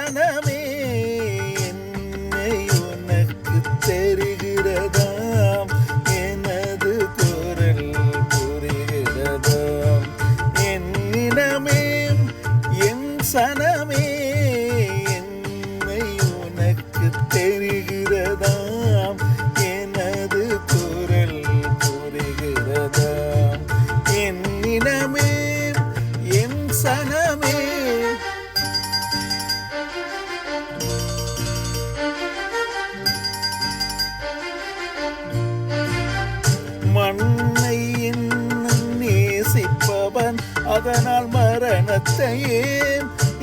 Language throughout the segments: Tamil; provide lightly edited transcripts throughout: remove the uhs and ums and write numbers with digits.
சனமே என்னை உனக்கு தெரிகிறதாம் எனது குரல் புரிகிறதாம் என்னினமே என் சனமே என்னை உனக்கு தெரிகிறதாம் எனது குரல் புரிகிறதாம் என்னினமே என் சனமே மண்ணை இன்னும் நேசிப்பவன் அதனால் மரணத்தையே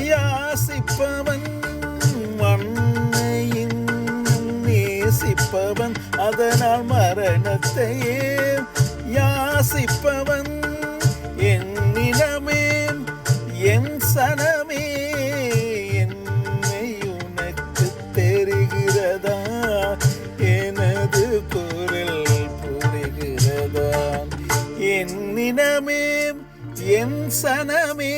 யாசிப்பவன் மண்ணை இன்னும் நேசிப்பவன் அதனால் மரணத்தையே யாசிப்பவன் என்னிடமே என் சனமே என்னை உனக்கு தெரிகிறதா எனது குரல் புரிகிறதா என்னிடமே என் சனமே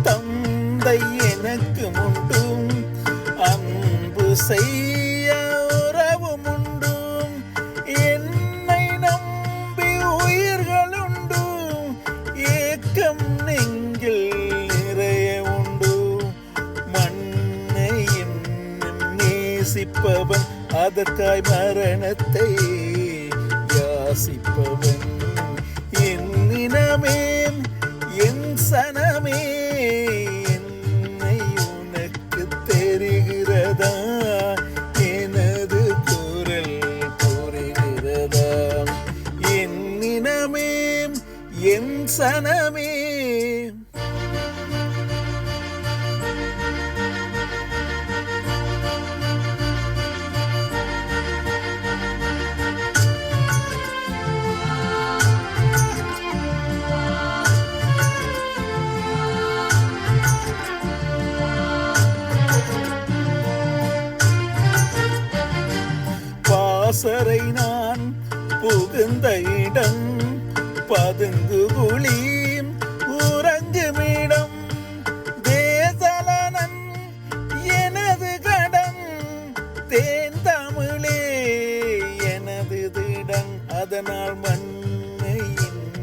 தந்தை எனக்கு உண்டும் அன்பு செய்ய உறவும் உண்டும் என்னை நம்பி உயிர்களுண்டும் ஏக்கம் நெஞ்சில் நிறைய உண்டு மண்ணை இன்னும் நேசிப்பவன் அதற்காய் மரணத்தை யாசிப்பவன் என்னினமே என் சனமே என்னை உனக்கு தெரிகிறதா எனது குரல் புரிகிறதா என்னினமே என் சனமே வாசரை நான் புகுந்த இடம் பதுங்கு குழி உறங்குமிடம் தேசலனன் எனது கடன் தேன் தமிழே எனது திடன் அதனால் மண்ணை இன்னும்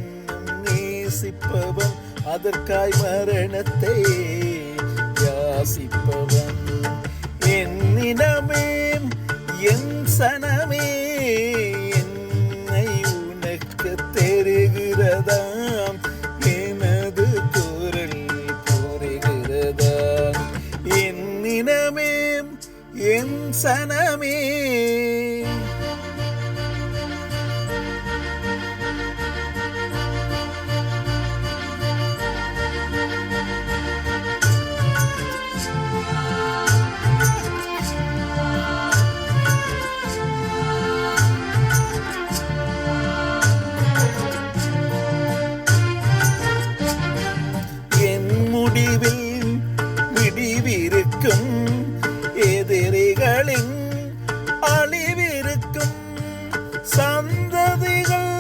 நேசிப்பவன் அதற்காய் மரணத்தை யாசிப்பவன் என்னிடமே என் சனமே என்னை உனக்கு தெரிகிறதாம் எனது குரல் புரிகிறதாம் என்னிடமே என் சனமே விடிவிருக்கும் எதிரிகளின் அழிவிருக்கும் சந்ததிகள்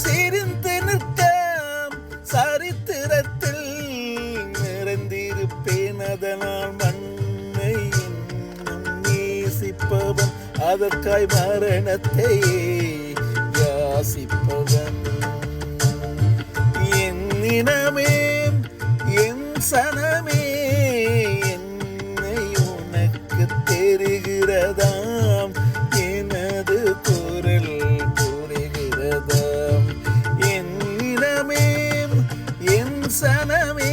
சிரித்து நிற்க சரித்திரத்தில் நிறைந்திருப்பேன் அதனால் மண்ணை இன்னும் நேசிப்பவன் அதற்காய் மரணத்தை யாசிப்பவன் என்னிடமே என் சனமே என்னை உனக்கு தெரிகிறதாம் எனது குரல் புரிகிறதாம் என்னிடமே என் சனமே